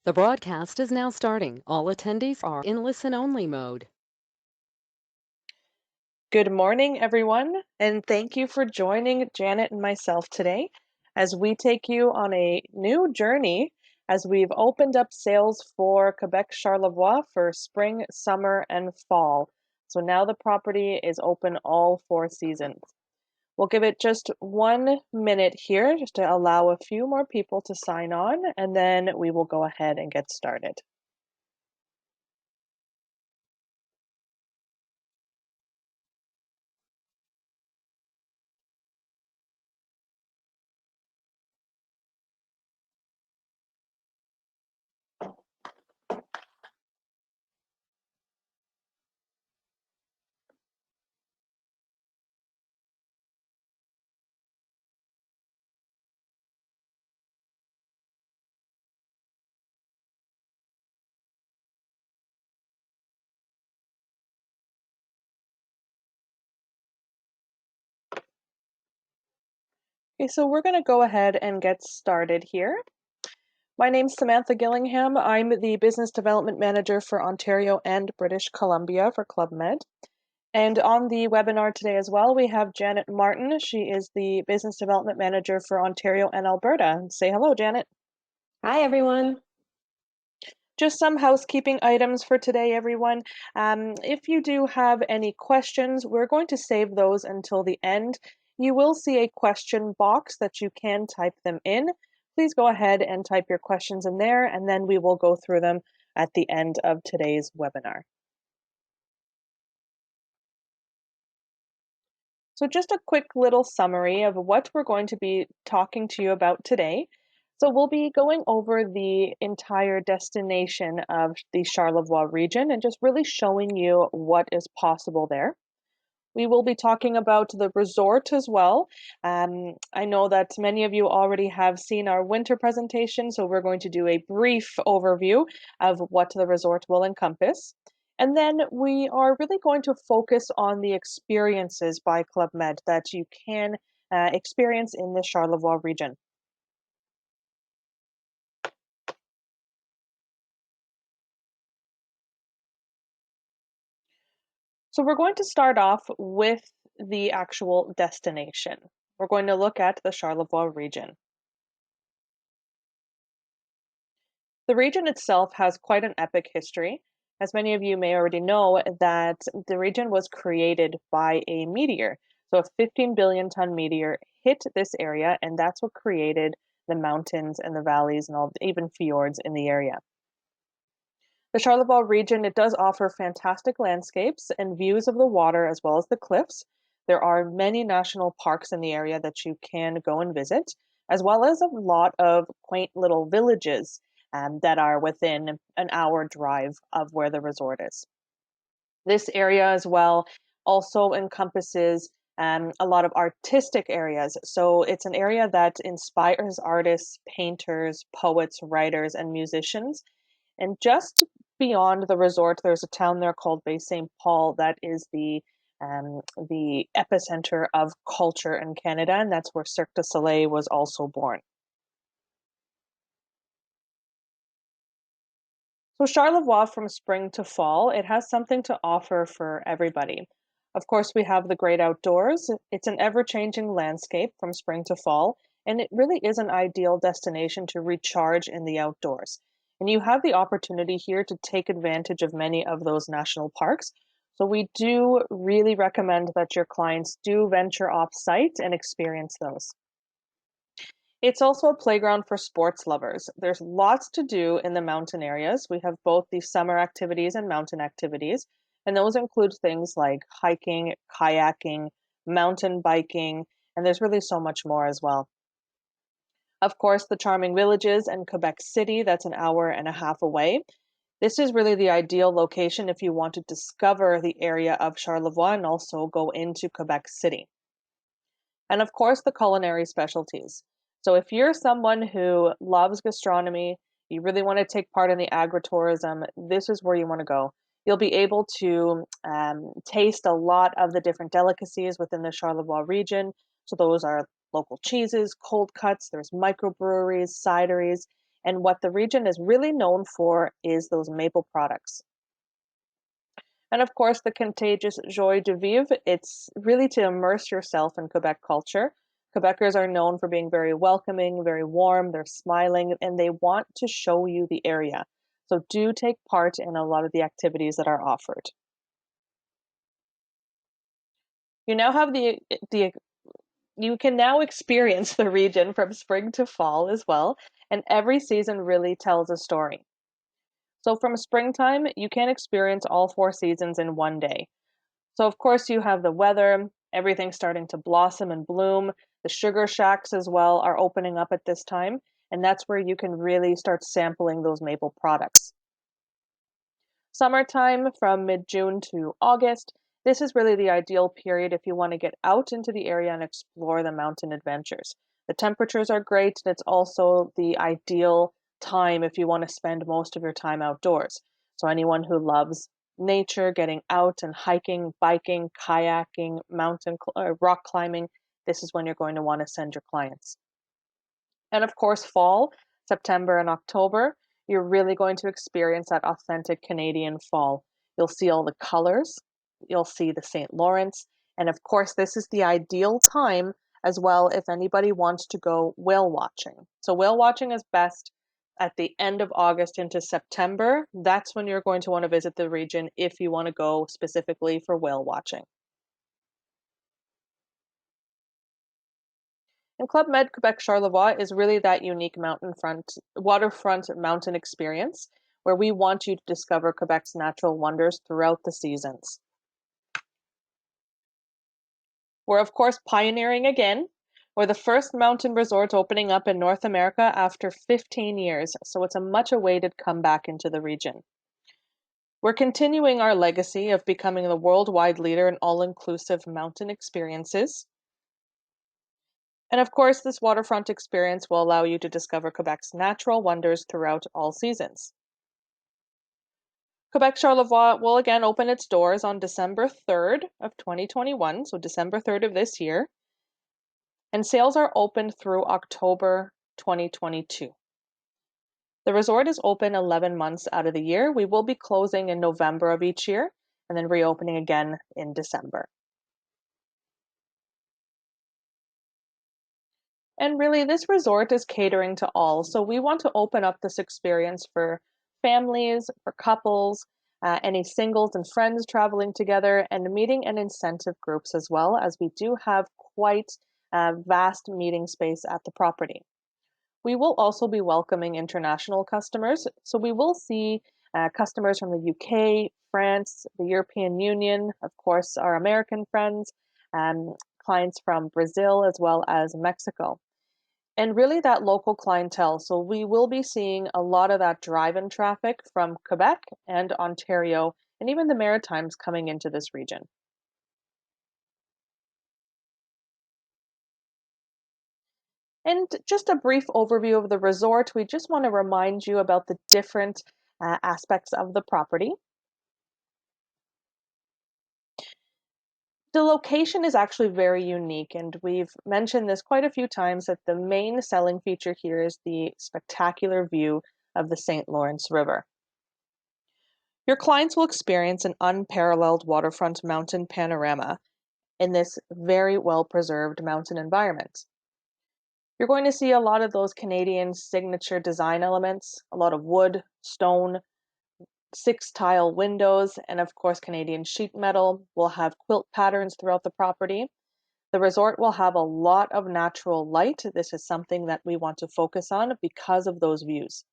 The broadcast is now starting. All attendees are in listen-only mode. Good morning, everyone, and thank you for joining Janet and myself today as we take you on a new journey as we've opened up sales for Quebec Charlevoix for spring, summer, and fall. So now the property is open all 4 seasons. We'll give it just 1 minute here just to allow a few more people to sign on, and then we will go ahead and get started. Okay, so we're going to go ahead and get started here. My name's Samantha Gillingham. I'm the Business Development Manager for Ontario and British Columbia for Club Med. And on the webinar today as well, we have Janet Martin. She is the Business Development Manager for Ontario and Alberta. Say hello, Janet. Hi, everyone. Just some housekeeping items for today, everyone. If you do have any questions, we're going to save those until the end. You will see a question box that you can type them in. Please go ahead and type your questions in there, and then we will go through them at the end of today's webinar. So just a quick little summary of what we're going to be talking to you about today. So we'll be going over the entire destination of the Charlevoix region and just really showing you what is possible there. We will be talking about the resort as well. I know that many of you already have seen our winter presentation, so we're going to do a brief overview of what the resort will encompass. And then we are really going to focus on the experiences by Club Med that you can experience in the Charlevoix region. So we're going to start off with the actual destination. We're going to look at the Charlevoix region. The region itself has quite an epic history. As many of you may already know, that the region was created by a meteor. So a 15 billion ton meteor hit this area, and that's what created the mountains and the valleys and all, even fjords in the area. The Charlevoix region, it does offer fantastic landscapes and views of the water as well as the cliffs. There are many national parks in the area that you can go and visit, as well as a lot of quaint little villages that are within an hour drive of where the resort is. This area as well also encompasses a lot of artistic areas. So it's an area that inspires artists, painters, poets, writers, and musicians. And just beyond the resort, there's a town there called Bay St. Paul that is the epicenter of culture in Canada, and that's where Cirque du Soleil was also born. So Charlevoix, from spring to fall, it has something to offer for everybody. Of course, we have the great outdoors. It's an ever-changing landscape from spring to fall, and it really is an ideal destination to recharge in the outdoors. And you have the opportunity here to take advantage of many of those national parks. So we do really recommend that your clients do venture off-site and experience those. It's also a playground for sports lovers. There's lots to do in the mountain areas. We have both the summer activities and mountain activities, and those include things like hiking, kayaking, mountain biking, and there's really so much more as well. Of course, the charming villages and Quebec City, that's an hour and a half away. This is really the ideal location if you want to discover the area of Charlevoix and also go into Quebec City. And of course, the culinary specialties. So if you're someone who loves gastronomy, you really want to take part in the agritourism, this is where you want to go. You'll be able to taste a lot of the different delicacies within the Charlevoix region. So those are local cheeses, cold cuts, there's microbreweries, cideries, And what the region is really known for is those maple products. And of course, the contagious joie de vivre, it's really to immerse yourself in Quebec culture. Quebecers are known for being very welcoming, very warm, they're smiling, and they want to show you the area. So do take part in a lot of the activities that are offered. You now have the you can now experience the region from spring to fall as well, and every season really tells a story. So from springtime, you can experience all four seasons in one day. So of course you have the weather, everything starting to blossom and bloom. The sugar shacks as well are opening up at this time, and that's where you can really start sampling those maple products. Summertime from mid-June to August, this is really the ideal period if you want to get out into the area and explore the mountain adventures. The temperatures are great, and it's also the ideal time if you want to spend most of your time outdoors. So anyone who loves nature, getting out and hiking, biking, kayaking, rock climbing, this is when you're going to want to send your clients. And of course, fall, September and October, you're really going to experience that authentic Canadian fall. You'll see all the colors, you'll see the St. Lawrence, and of course, this is the ideal time as well if anybody wants to go whale watching. So, whale watching is best at the end of August into September. That's when you're going to want to visit the region if you want to go specifically for whale watching. And Club Med Quebec Charlevoix is really that unique waterfront mountain experience where we want you to discover Quebec's natural wonders throughout the seasons. We're of course pioneering again. We're the first mountain resort opening up in North America after 15 years, so it's a much awaited comeback into the region. We're continuing our legacy of becoming the worldwide leader in all-inclusive mountain experiences. And of course, this waterfront experience will allow you to discover Quebec's natural wonders throughout all seasons. Quebec Charlevoix will again open its doors on December 3rd of 2021, so December 3rd of this year, and sales are open through October 2022. The resort is open 11 months out of the year. We will be closing in November of each year and then reopening again in December. And really, this resort is catering to all. So we want to open up this experience for families, for couples, any singles and friends traveling together, and meeting and incentive groups as well, as we do have quite a vast meeting space at the property. We will also be welcoming international customers. So we will see customers from the UK, France, the European Union, of course, our American friends, clients from Brazil, as well as Mexico. And really that local clientele. So we will be seeing a lot of that drive-in traffic from Quebec and Ontario and even the Maritimes coming into this region. And just a brief overview of the resort, we just want to remind you about the different aspects of the property. The location is actually very unique, and we've mentioned this quite a few times that the main selling feature here is the spectacular view of the St. Lawrence River. Your clients will experience an unparalleled waterfront mountain panorama in this very well-preserved mountain environment. You're going to see a lot of those Canadian signature design elements, a lot of wood, stone, 6-tile windows, and of course Canadian sheet metal. We'll have quilt patterns throughout the property. The resort will have a lot of natural light. This is something that we want to focus on because of those views.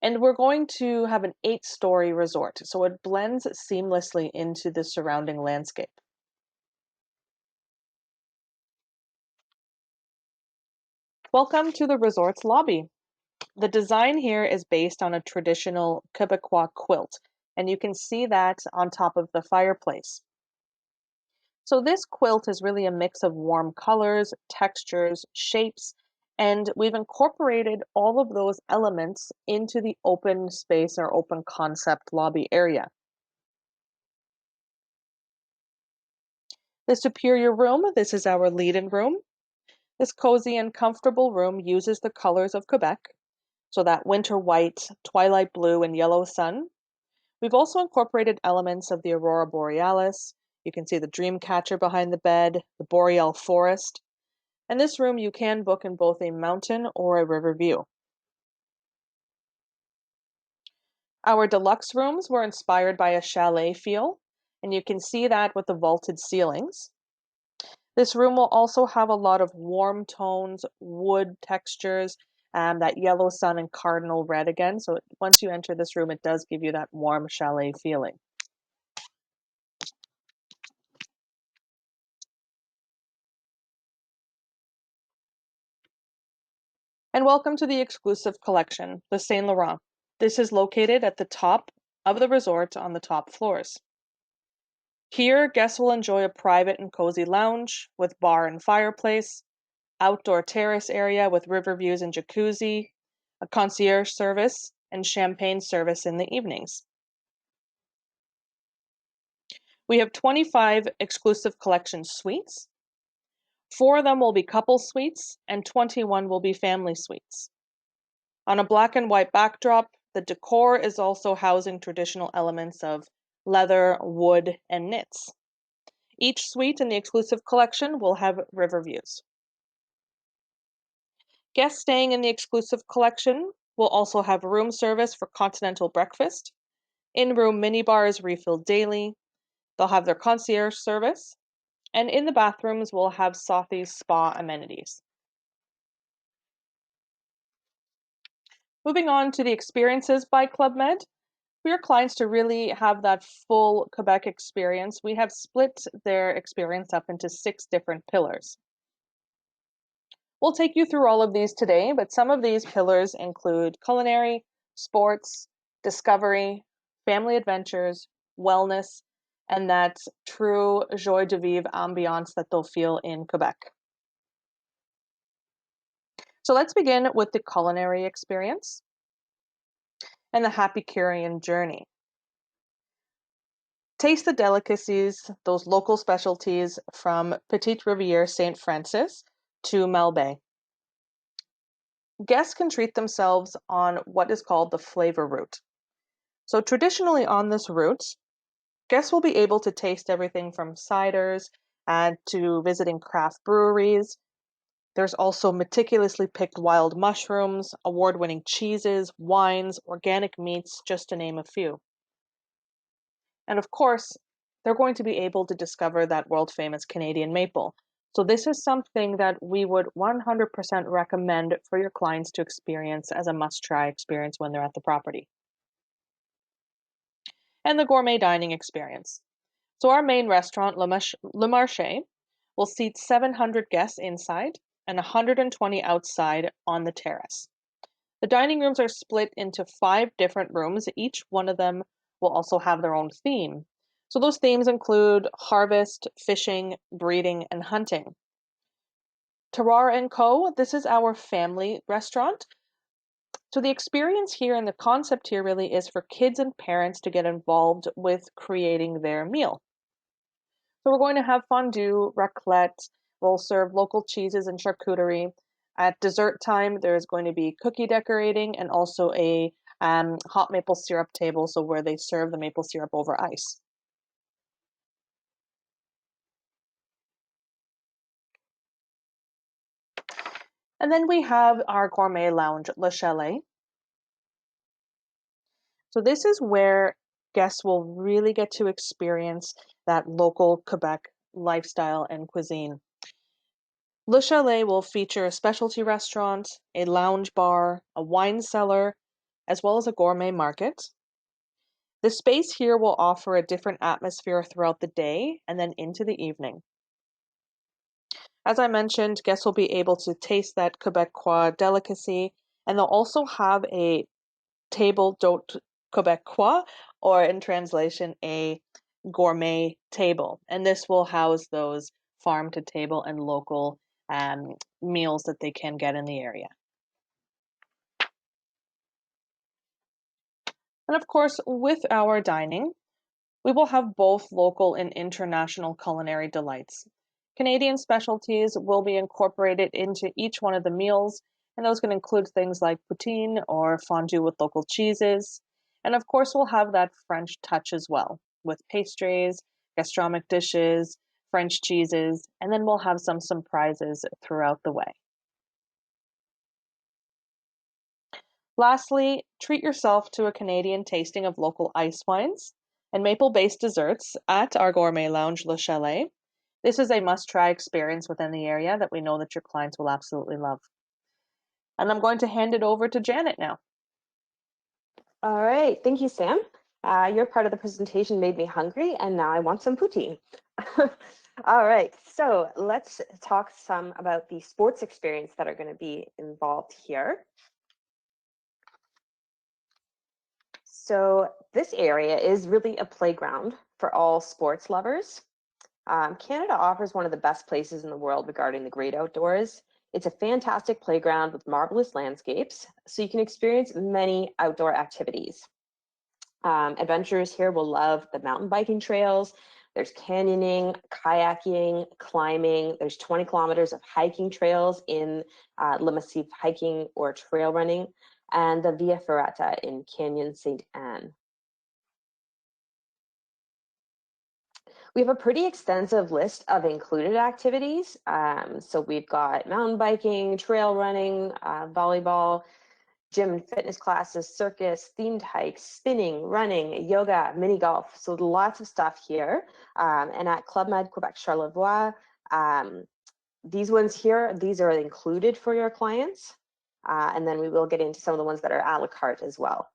And we're going to have an 8-story resort, so it blends seamlessly into the surrounding landscape. Welcome to the resort's lobby. The design here is based on a traditional Quebecois quilt, and you can see that on top of the fireplace. So this quilt is really a mix of warm colors, textures, shapes, and we've incorporated all of those elements into the open space or open concept lobby area. The superior room, this is our lead-in room. This cozy and comfortable room uses the colors of Quebec. So that winter white, twilight blue, and yellow sun. We've also incorporated elements of the aurora borealis. You can see the dream catcher behind the bed, the boreal forest. And this room you can book in both a mountain or a river view. Our deluxe rooms were inspired by a chalet feel, and you can see that with the vaulted ceilings. This room will also have a lot of warm tones, wood textures, that yellow sun and cardinal red again. So once you enter this room, it does give you that warm chalet feeling. And welcome to the exclusive collection, the Saint Laurent. This is located at the top of the resort on the top floors. Here, guests will enjoy a private and cozy lounge with bar and fireplace, outdoor terrace area with river views and jacuzzi, a concierge service, and champagne service in the evenings. We have 25 exclusive collection suites. 4 of them will be couple suites, and 21 will be family suites. On a black and white backdrop, the decor is also housing traditional elements of leather, wood, and knits. Each suite in the exclusive collection will have river views. Guests staying in the exclusive collection will also have room service for continental breakfast. In-room minibars refilled daily. They'll have their concierge service. And in the bathrooms, we'll have Sotheby's spa amenities. Moving on to the experiences by Club Med. For your clients to really have that full Quebec experience, we have split their experience up into 6 different pillars. We'll take you through all of these today, but some of these pillars include culinary, sports, discovery, family adventures, wellness, and that true joie de vivre ambiance that they'll feel in Quebec. So let's begin with the culinary experience and the Happy Caribbean journey. Taste the delicacies, those local specialties from Petite Rivière St. Francis to Malbaie. Guests can treat themselves on what is called the flavor route. So traditionally on this route, guests will be able to taste everything from ciders to visiting craft breweries. There's also meticulously picked wild mushrooms, award-winning cheeses, wines, organic meats, just to name a few. And of course, they're going to be able to discover that world-famous Canadian maple. So this is something that we would 100% recommend for your clients to experience as a must-try experience when they're at the property. And the gourmet dining experience. So our main restaurant, Le Marché, will seat 700 guests inside and 120 outside on the terrace. The dining rooms are split into 5 different rooms. Each one of them will also have their own theme. So those themes include harvest, fishing, breeding, and hunting. Terroir & Co., this is our family restaurant. So the experience here and the concept here really is for kids and parents to get involved with creating their meal. So we're going to have fondue, raclette, we'll serve local cheeses and charcuterie. At dessert time, there's going to be cookie decorating and also a hot maple syrup table, so where they serve the maple syrup over ice. And then we have our gourmet lounge, Le Chalet. So this is where guests will really get to experience that local Quebec lifestyle and cuisine. Le Chalet will feature a specialty restaurant, a lounge bar, a wine cellar, as well as a gourmet market. The space here will offer a different atmosphere throughout the day and then into the evening. As I mentioned, guests will be able to taste that Quebecois delicacy, and they'll also have a table d'hôte Quebecois, or in translation, a gourmet table. And this will house those farm to table and local meals that they can get in the area. And of course, with our dining, we will have both local and international culinary delights. Canadian specialties will be incorporated into each one of the meals, And those can include things like poutine or fondue with local cheeses. And of course, we'll have that French touch as well, with pastries, gastronomic dishes, French cheeses, and then we'll have some surprises throughout the way. Lastly, treat yourself to a Canadian tasting of local ice wines and maple-based desserts at our gourmet lounge, Le Chalet. This is a must-try experience within the area that we know that your clients will absolutely love. And I'm going to hand it over to Janet now. All right, thank you, Sam. Your part of the presentation made me hungry, and now I want some poutine. All right, so let's talk some about the sports experience that are going to be involved here. So this area is really a playground for all sports lovers. Canada offers one of the best places in the world regarding the great outdoors. It's a fantastic playground with marvelous landscapes, so you can experience many outdoor activities. Adventurers here will love the mountain biking trails. There's canyoning, kayaking, climbing. There's 20 kilometers of hiking trails in Le Massif hiking or trail running, and the Via Ferrata in Canyon St. Anne. We have a pretty extensive list of included activities. So we've got mountain biking, trail running, volleyball, gym and fitness classes, circus, themed hikes, spinning, running, yoga, mini golf. So lots of stuff here. And at Club Med Quebec Charlevoix, these ones here, these are included for your clients. And then we will get into some of the ones that are a la carte as well.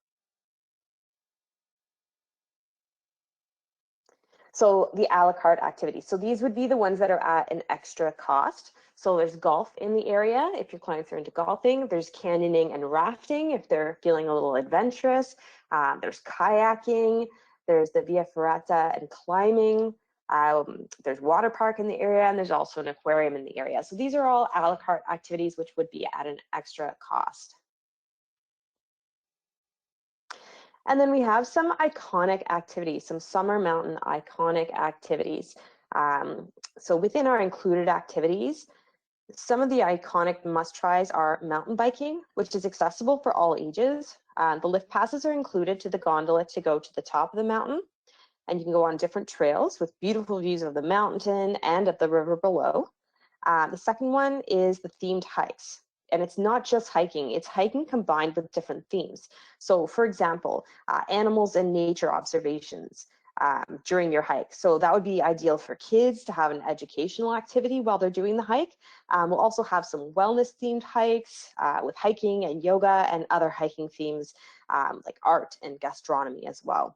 So the a la carte activities. So these would be the ones that are at an extra cost. So there's golf in the area if your clients are into golfing. There's canyoning and rafting if they're feeling a little adventurous. There's kayaking. There's the Via Ferrata and climbing. There's water park in the area, and there's also an aquarium in the area. So these are all a la carte activities which would be at an extra cost. And then we have some iconic activities, some summer mountain iconic activities. So within our included activities, some of the iconic must-tries are mountain biking, which is accessible for all ages. The lift passes are included to the gondola to go to the top of the mountain, and you can go on different trails with beautiful views of the mountain and of the river below. The second one is the themed hikes. And it's not just hiking, it's hiking combined with different themes. So for example, animals and nature observations during your hike. So that would be ideal for kids to have an educational activity while they're doing the hike. We'll also have some wellness themed hikes with hiking and yoga and other hiking themes like art and gastronomy as well.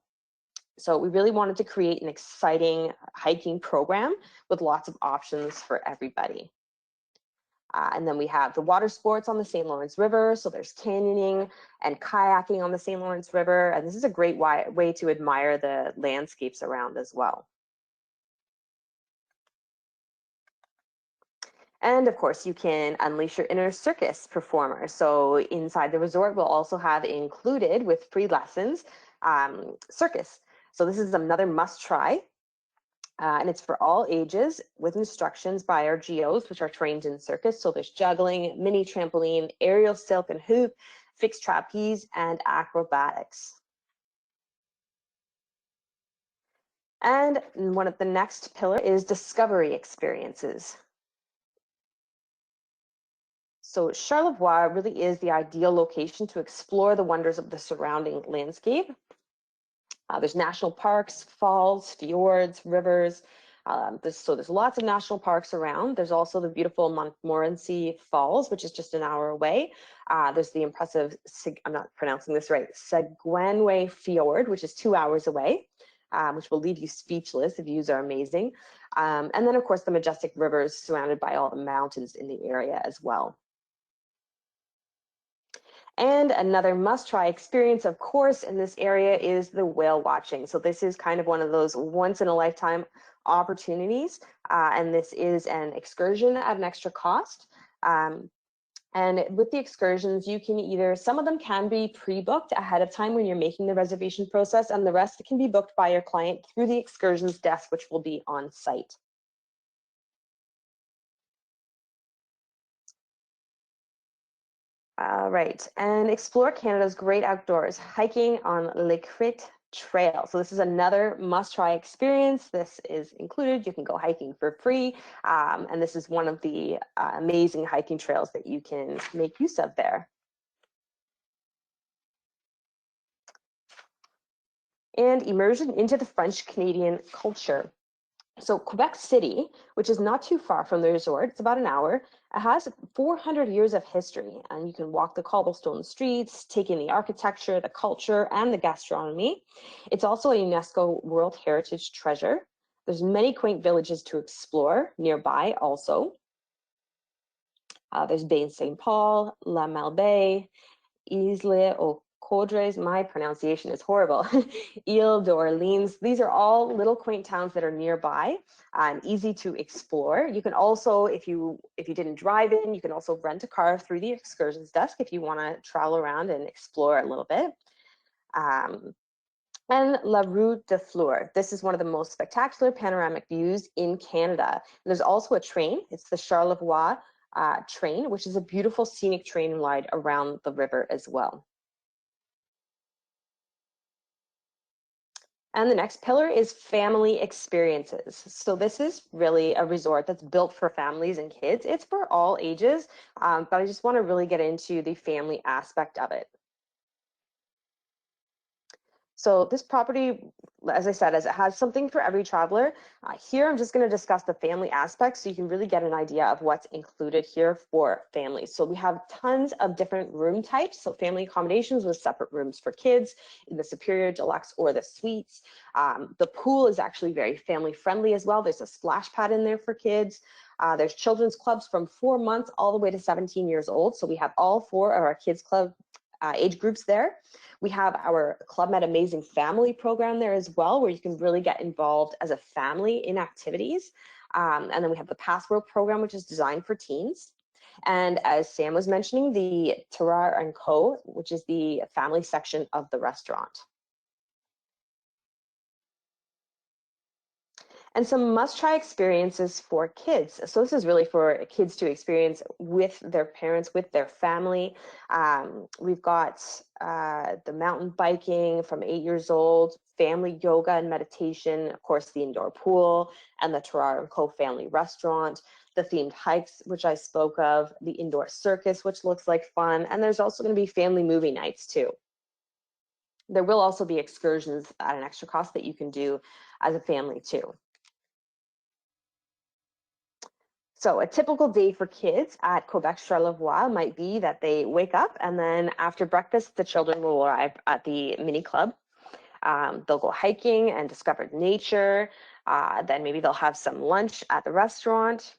So we really wanted to create an exciting hiking program with lots of options for everybody. And then we have the water sports on the St. Lawrence River. So there's canyoning and kayaking on the St. Lawrence River. And this is a great way to admire the landscapes around as well. And of course, you can unleash your inner circus performer. So inside the resort, we'll also have included with free lessons, circus. So this is another must try. And it's for all ages with instructions by our GOs, which are trained in circus. So there's juggling, mini trampoline, aerial silk and hoop, fixed trapeze, and acrobatics. And one of the next pillar is discovery experiences. So Charlevoix really is the ideal location to explore the wonders of the surrounding landscape. There's national parks, falls, fjords, rivers. So there's lots of national parks around. There's also the beautiful Montmorency Falls, which is just an hour away. There's the impressive, I'm not pronouncing this right, Seguenway Fjord, which is 2 hours away, which will leave you speechless. The views are amazing. And then, of course, the majestic rivers surrounded by all the mountains in the area as well. And another must-try experience, of course, in this area is the whale watching. So this is kind of one of those once-in-a-lifetime opportunities, and this is an excursion at an extra cost. And with the excursions, you can either, some of them can be pre-booked ahead of time when you're making the reservation process, and the rest can be booked by your client through the excursions desk, which will be on site. All right, and explore Canada's great outdoors, hiking on Lake Crit Trail. So this is another must-try experience. This is included. You can go hiking for free, and this is one of the amazing hiking trails that you can make use of there. And immersion into the French-Canadian culture. So Quebec City, which is not too far from the resort, it's about an hour, it has 400 years of history, and you can walk the cobblestone streets, take in the architecture, the culture, and the gastronomy. It's also a UNESCO World Heritage Treasure. There's many quaint villages to explore nearby also. There's Baie St. Paul, La Malbaie, Isle aux Coudres, my pronunciation is horrible, Ile d'Orleans. These are all little quaint towns that are nearby and easy to explore. You can also, if you didn't drive in, you can also rent a car through the excursions desk if you want to travel around and explore a little bit. And La Rue de Fleur. This is one of the most spectacular panoramic views in Canada. And there's also a train. It's the Charlevoix train, which is a beautiful scenic train ride around the river as well. And the next pillar is family experiences. So this is really a resort that's built for families and kids. It's for all ages, but I just want to really get into the family aspect of it. So this property, as I said, as it has something for every traveler. Here, I'm just going to discuss the family aspects so you can really get an idea of what's included here for families. So we have tons of different room types. So family accommodations with separate rooms for kids in the Superior, Deluxe, or the Suites. The pool is actually very family friendly as well. There's a splash pad in there for kids. There's children's clubs from 4 months all the way to 17 years old. So we have all 4 of our kids club age groups there. We have our Club Med Amazing Family program there as well, where you can really get involved as a family in activities. And then we have the Password program, which is designed for teens. And as Sam was mentioning, the Terroir and Co., which is the family section of the restaurant. And some must-try experiences for kids. So this is really for kids to experience with their parents, with their family. We've got the mountain biking from 8 years old, family yoga and meditation, of course, the indoor pool, and the Terrar & Co. family restaurant, the themed hikes, which I spoke of, the indoor circus, which looks like fun, and there's also going to be family movie nights too. There will also be excursions at an extra cost that you can do as a family too. So a typical day for kids at Quebec Charlevoix might be that they wake up and then after breakfast, the children will arrive at the mini club. They'll go hiking and discover nature. Then maybe they'll have some lunch at the restaurant.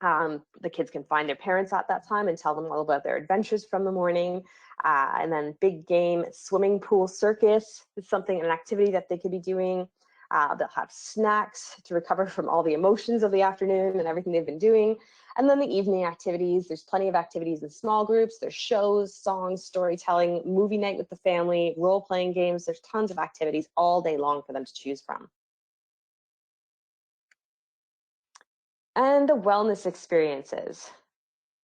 The kids can find their parents at that time and tell them all about their adventures from the morning. And then big game, swimming pool circus is something, an activity that they could be doing. They'll have snacks to recover from all the emotions of the afternoon and everything they've been doing. And then the evening activities, there's plenty of activities in small groups. There's shows, songs, storytelling, movie night with the family, role-playing games. There's tons of activities all day long for them to choose from. And the wellness experiences.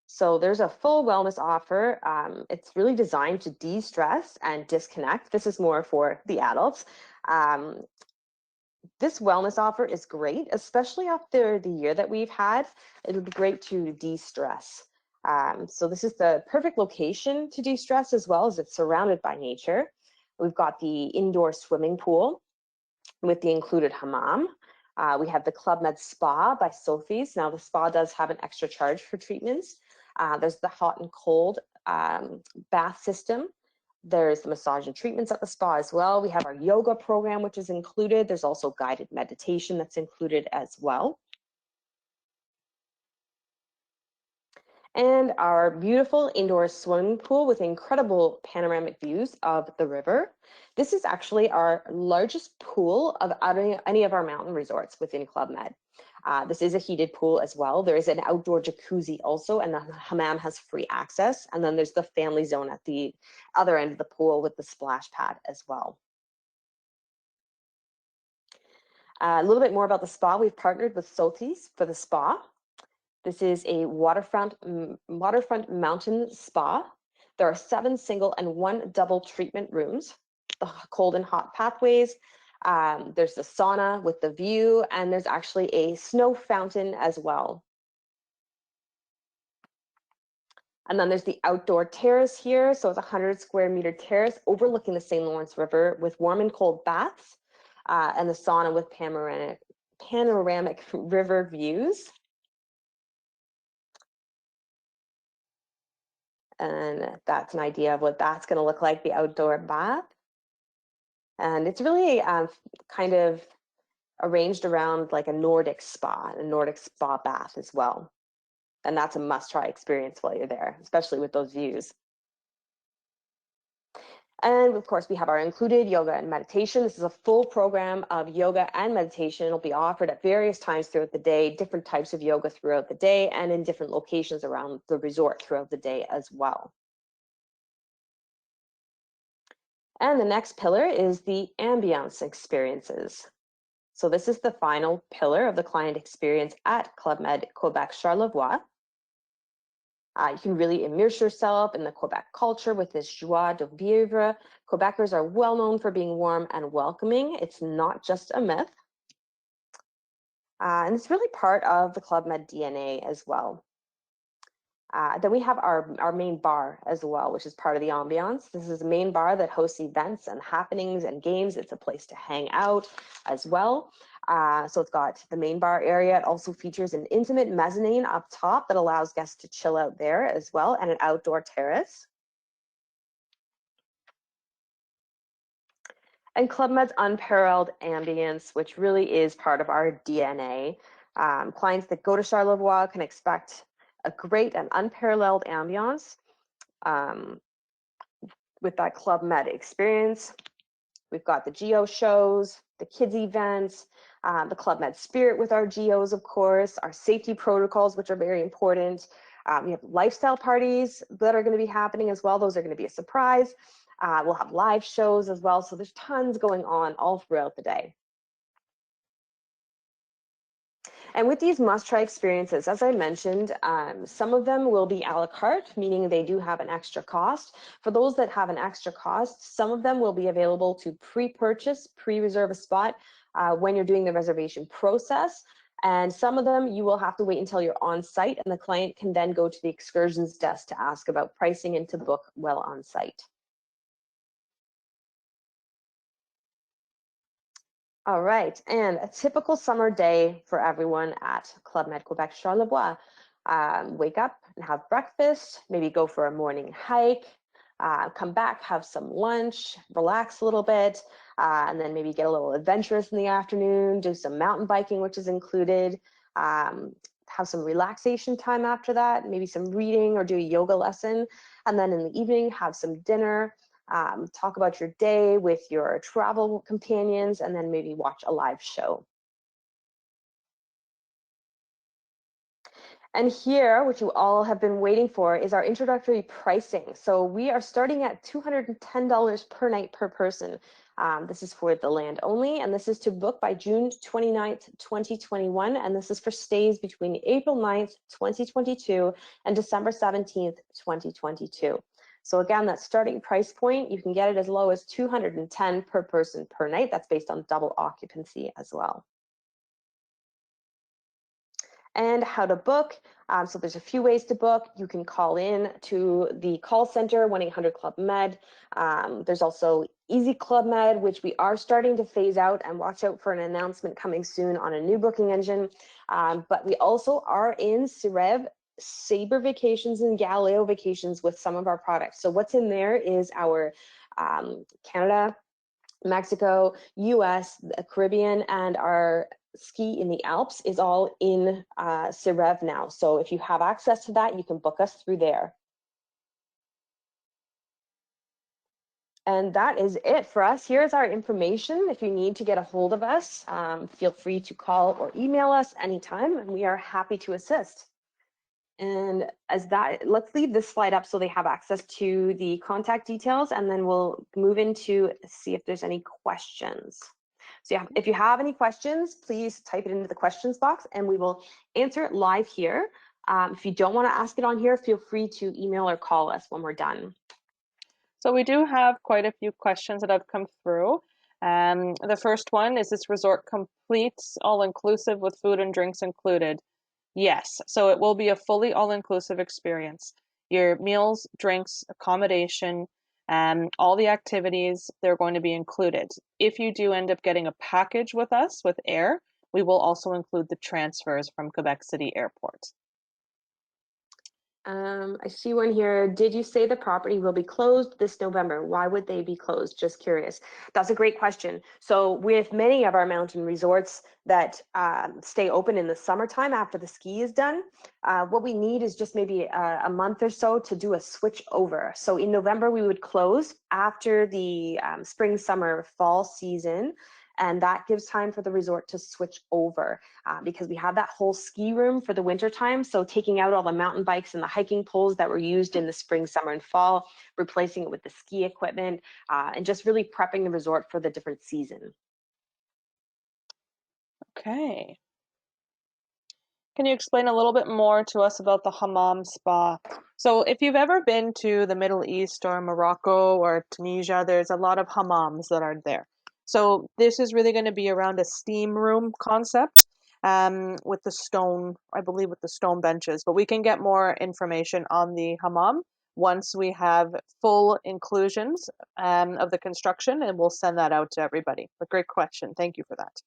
So there's a full wellness offer. It's really designed to de-stress and disconnect. This is more for the adults. This wellness offer is great, especially after the year that we've had. It'll be great to de-stress. So this is the perfect location to de-stress as well as it's surrounded by nature. We've got the indoor swimming pool with the included hammam. We have the Club Med Spa by Sophie's. Now the spa does have an extra charge for treatments. There's the hot and cold bath system. There's the massage and treatments at the spa as well. We have our yoga program, which is included. There's also guided meditation that's included as well. And our beautiful indoor swimming pool with incredible panoramic views of the river. This is actually our largest pool of any of our mountain resorts within Club Med. This is a heated pool as well. There is an outdoor jacuzzi also, and the hammam has free access. And then there's the family zone at the other end of the pool with the splash pad as well. A little bit more about the spa. We've partnered with Sotis for the spa. This is a waterfront mountain spa. There are 7 single and 1 double treatment rooms, the cold and hot pathways. There's the sauna with the view, and there's actually a snow fountain as well. And then there's the outdoor terrace here. So it's a 100 square meter terrace overlooking the St. Lawrence River with warm and cold baths, and the sauna with panoramic river views. And that's an idea of what that's going to look like, the outdoor bath. And it's really kind of arranged around like a Nordic spa bath as well. And that's a must-try experience while you're there, especially with those views. And of course, we have our included yoga and meditation. This is a full program of yoga and meditation. It'll be offered at various times throughout the day, different types of yoga throughout the day, and in different locations around the resort throughout the day as well. And the next pillar is the ambiance experiences. So this is the final pillar of the client experience at Club Med Quebec Charlevoix. You can really immerse yourself in the Quebec culture with this joie de vivre. Quebecers are well known for being warm and welcoming. It's not just a myth. And it's really part of the Club Med DNA as well. Then we have our main bar as well, which is part of the ambiance. This is a main bar that hosts events and happenings and games. It's a place to hang out as well. So it's got the main bar area. It also features an intimate mezzanine up top that allows guests to chill out there as well, and an outdoor terrace. And Club Med's unparalleled ambience, which really is part of our DNA. Clients that go to Charlevoix can expect a great and unparalleled ambiance with that Club Med experience. We've got the geo shows, the kids events, the Club Med spirit with our geos, of course, our safety protocols, which are very important. We have lifestyle parties that are going to be happening as well. Those are going to be a surprise. We'll have live shows as well. So there's tons going on all throughout the day. And with these must-try experiences, as I mentioned, some of them will be a la carte, meaning they do have an extra cost. For those that have an extra cost, some of them will be available to pre-purchase, pre-reserve a spot when you're doing the reservation process. And some of them you will have to wait until you're on site, and the client can then go to the excursions desk to ask about pricing and to book while on site. All right, and a typical summer day for everyone at Club Med Quebec Charlevoix. Wake up and have breakfast, maybe go for a morning hike, come back, have some lunch, relax a little bit, and then maybe get a little adventurous in the afternoon, do some mountain biking, which is included, have some relaxation time after that, maybe some reading or do a yoga lesson, and then in the evening have some dinner, talk about your day with your travel companions, and then maybe watch a live show. And here, which you all have been waiting for, is our introductory pricing. So we are starting at $210 per night per person. This is for the land only, and this is to book by June 29th, 2021, and this is for stays between April 9th, 2022 and December 17th, 2022. So again, that starting price point, you can get it as low as $210 per person per night. That's based on double occupancy as well. And how to book. So there's a few ways to book. You can call in to the call center, 1-800-CLUB-MED. There's also Easy Club Med, which we are starting to phase out, and watch out for an announcement coming soon on a new booking engine. But we also are in CEREV, Sabre Vacations, and Galileo Vacations with some of our products. So what's in there is our Canada, Mexico, US, the Caribbean, and our ski in the Alps is all in CEREV now. So if you have access to that, you can book us through there. And that is it for us. Here's our information. If you need to get a hold of us, feel free to call or email us anytime, and we are happy to assist. And as that, let's leave this slide up so they have access to the contact details, and then we'll move into see if there's any questions. So yeah, if you have any questions, please type it into the questions box and we will answer it live here. If you don't want to ask it on here, feel free to email or call us when we're done. So we do have quite a few questions that have come through. The first one, is this resort complete, all-inclusive with food and drinks included? Yes, so it will be a fully all-inclusive experience. Your meals, drinks, accommodation, all the activities, they're going to be included. If you do end up getting a package with us with air, we will also include the transfers from Quebec City Airport. I see one here. Did you say the property will be closed this November? Why would they be closed? Just curious. That's a great question. So with many of our mountain resorts that stay open in the summertime after the ski is done, what we need is just maybe a month or so to do a switch over. So in November, we would close after the spring, summer, fall season. And that gives time for the resort to switch over because we have that whole ski room for the winter time. So taking out all the mountain bikes and the hiking poles that were used in the spring, summer, and fall, replacing it with the ski equipment, and just really prepping the resort for the different season. Okay. Can you explain a little bit more to us about the hammam spa? So if you've ever been to the Middle East or Morocco or Tunisia, there's a lot of hammams that are there. So this is really going to be around a steam room concept with the stone, I believe with the stone benches. But we can get more information on the hammam once we have full inclusions of the construction, and we'll send that out to everybody. But great question. Thank you for that.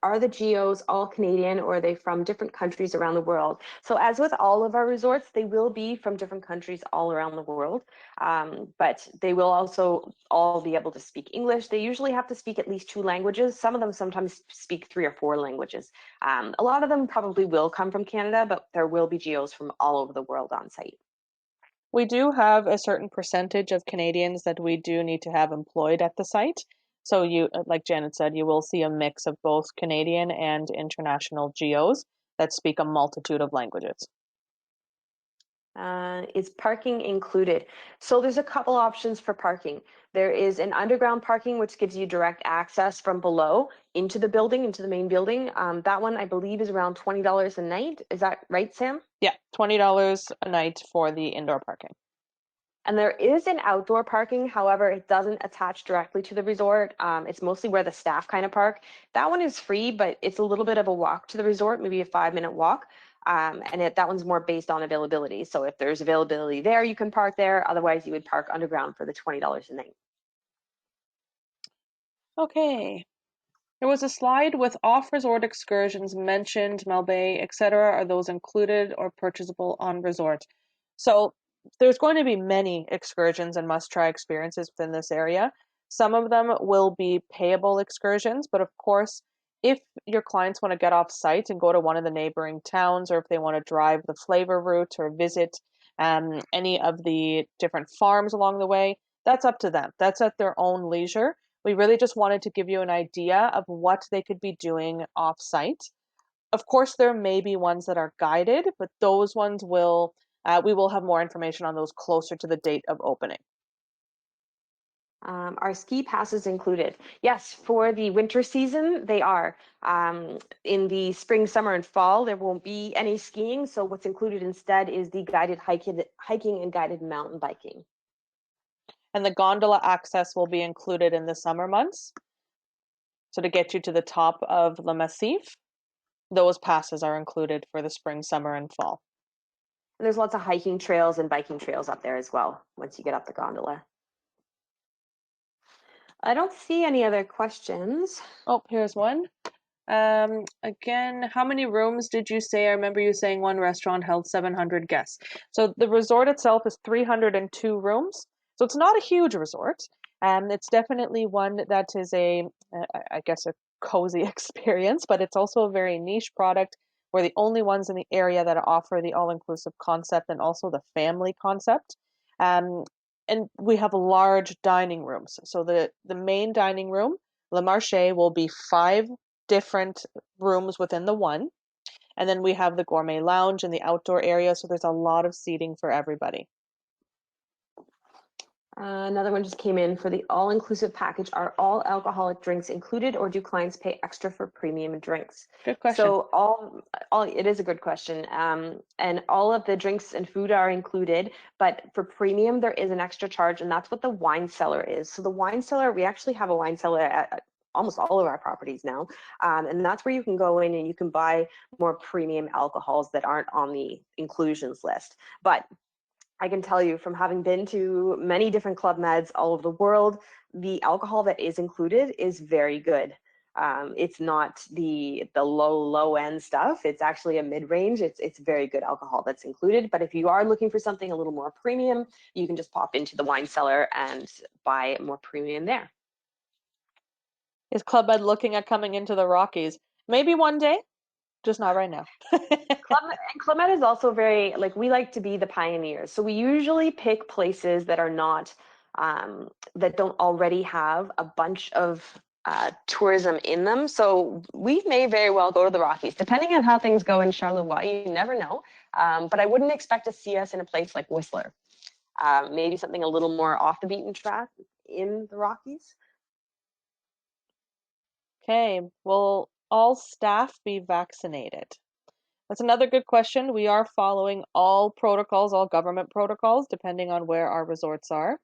Are the geos all Canadian or are they from different countries around the world? So as with all of our resorts, they will be from different countries all around the world, but they will also all be able to speak English. They usually have to speak at least 2 languages. Some of them sometimes speak 3 or 4 languages. A lot of them probably will come from Canada, but there will be geos from all over the world on site. We do have a certain percentage of Canadians that we do need to have employed at the site. So you, like Janet said, you will see a mix of both Canadian and international geos that speak a multitude of languages. Is parking included? So there's a couple options for parking. There is an underground parking, which gives you direct access from below into the building, into the main building. That one, I believe, is around $20 a night. Is that right, Sam? Yeah, $20 a night for the indoor parking. And there is an outdoor parking, however, it doesn't attach directly to the resort. It's mostly where the staff kind of park. That one is free, but it's a little bit of a walk to the resort, maybe a 5-minute walk. That one's more based on availability. So if there's availability there, you can park there. Otherwise, you would park underground for the $20 a night. Okay. There was a slide with off-resort excursions mentioned, Malbay, etc. Are those included or purchasable on resort? So there's going to be many excursions and must-try experiences within this area. Some of them will be payable excursions, but of course, if your clients want to get off site and go to one of the neighboring towns, or if they want to drive the flavor route or visit any of the different farms along the way, that's up to them. That's at their own leisure. We really just wanted to give you an idea of what they could be doing off site. Of course, there may be ones that are guided, but those ones we will have more information on those closer to the date of opening. Are ski passes included? Yes, for the winter season, they are. In the spring, summer, and fall, there won't be any skiing. So what's included instead is the guided hiking and guided mountain biking. And the gondola access will be included in the summer months. So to get you to the top of Le Massif, those passes are included for the spring, summer, and fall. And there's lots of hiking trails and biking trails up there as well, once you get up the gondola. I don't see any other questions. Oh, here's one. Again, how many rooms did you say? I remember you saying one restaurant held 700 guests. So the resort itself is 302 rooms. So it's not a huge resort. It's definitely one that is I guess, a cozy experience, but it's also a very niche product. We're the only ones in the area that offer the all-inclusive concept and also the family concept. And we have large dining rooms. So the main dining room, Le Marché, will be 5 different rooms within the one. And then we have the gourmet lounge and the outdoor area. So there's a lot of seating for everybody. Another one just came in for the all-inclusive package. Are all alcoholic drinks included, or do clients pay extra for premium drinks? Good question. So it is a good question. And all of the drinks and food are included, but for premium, there is an extra charge, and that's what the wine cellar is. So the wine cellar, we actually have a wine cellar at almost all of our properties now. And that's where you can go in and you can buy more premium alcohols that aren't on the inclusions list. But I can tell you from having been to many different Club Meds all over the world, the alcohol that is included is very good. It's not the low end stuff. It's actually a mid range. It's very good alcohol that's included. But if you are looking for something a little more premium, you can just pop into the wine cellar and buy more premium there. Is Club Med looking at coming into the Rockies? Maybe one day, just not right now. Club Med is also very, like, we like to be the pioneers. So we usually pick places that are not, that don't already have a bunch of tourism in them. So we may very well go to the Rockies, depending on how things go in Charlevoix. You never know. But I wouldn't expect to see us in a place like Whistler. Maybe something a little more off the beaten track in the Rockies. Okay, will all staff be vaccinated? That's another good question. We are following all protocols, all government protocols, depending on where our resorts are.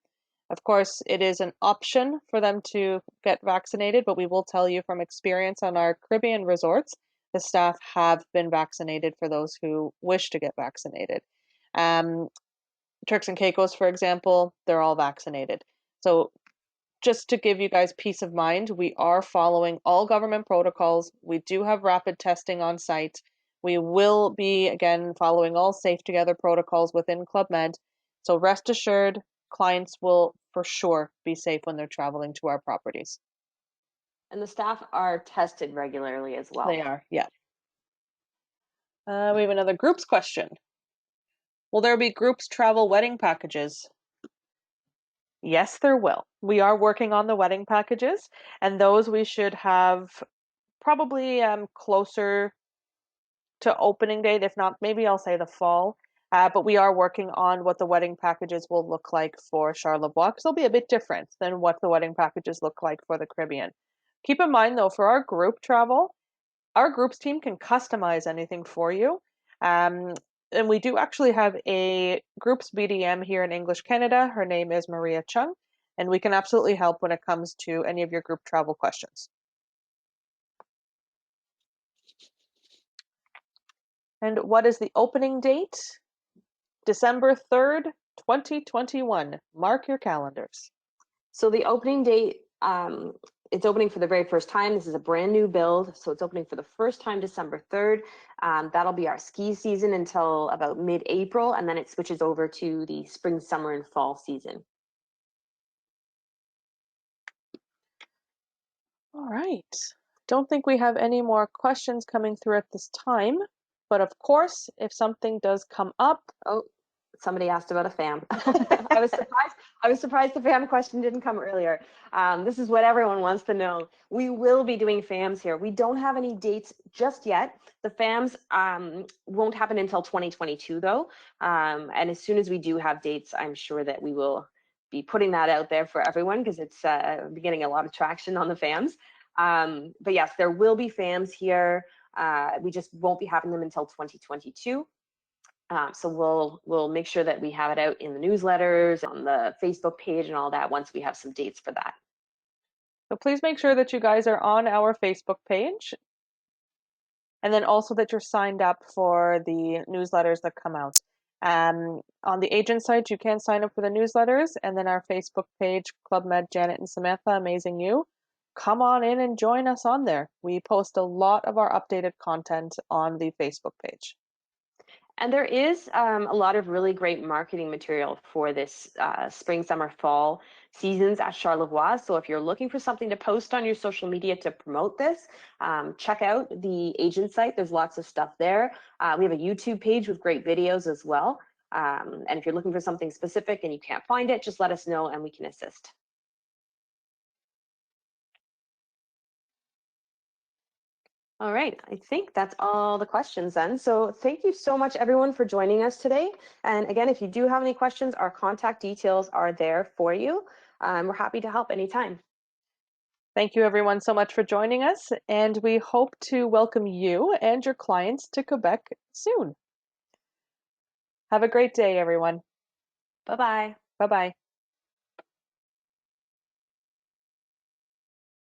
Of course, it is an option for them to get vaccinated, but we will tell you from experience on our Caribbean resorts, the staff have been vaccinated for those who wish to get vaccinated. Turks and Caicos, for example, they're all vaccinated. So just to give you guys peace of mind, we are following all government protocols. We do have rapid testing on site. We will be, again, following all Safe Together protocols within Club Med. So rest assured, clients will for sure be safe when they're traveling to our properties. And the staff are tested regularly as well. They are, yeah. We have another groups question. Will there be groups travel wedding packages? Yes, there will. We are working on the wedding packages, and those we should have probably closer to opening date, if not, maybe I'll say the fall. But we are working on what the wedding packages will look like for Charlevoix, because they'll be a bit different than what the wedding packages look like for the Caribbean. Keep in mind, though, for our group travel, our groups team can customize anything for you. And we do actually have a groups BDM here in English Canada. Her name is Maria Chung, and we can absolutely help when it comes to any of your group travel questions. And what is the opening date? December 3rd, 2021. Mark your calendars. So the opening date, it's opening for the very first time. This is a brand new build, so it's opening for the first time December 3rd. That'll be our ski season until about mid-April, and then it switches over to the spring, summer, and fall season. All right. Don't think we have any more questions coming through at this time, but of course, if something does come up. Oh, somebody asked about a FAM. I was surprised the FAM question didn't come earlier. This is what everyone wants to know. We will be doing FAMs here. We don't have any dates just yet. The FAMs won't happen until 2022 though. And as soon as we do have dates, I'm sure that we will be putting that out there for everyone, because it's getting a lot of traction on the FAMs. But yes, there will be FAMs here. We just won't be having them until 2022. So we'll make sure that we have it out in the newsletters, on the Facebook page and all that once we have some dates for that. So please make sure that you guys are on our Facebook page, and then also that you're signed up for the newsletters that come out. On the agent site, you can sign up for the newsletters, and then our Facebook page, Club Med Janet and Samantha, Amazing You. Come on in and join us on there. We post a lot of our updated content on the Facebook page. And there is a lot of really great marketing material for this spring, summer, fall seasons at Charlevoix. So if you're looking for something to post on your social media to promote this, check out the agent site. There's lots of stuff there. We have a YouTube page with great videos as well. And if you're looking for something specific and you can't find it, just let us know and we can assist. All right, I think that's all the questions then. So thank you so much, everyone, for joining us today. And again, if you do have any questions, our contact details are there for you. We're happy to help anytime. Thank you, everyone, so much for joining us, and we hope to welcome you and your clients to Quebec soon. Have a great day, everyone. Bye-bye. Bye-bye.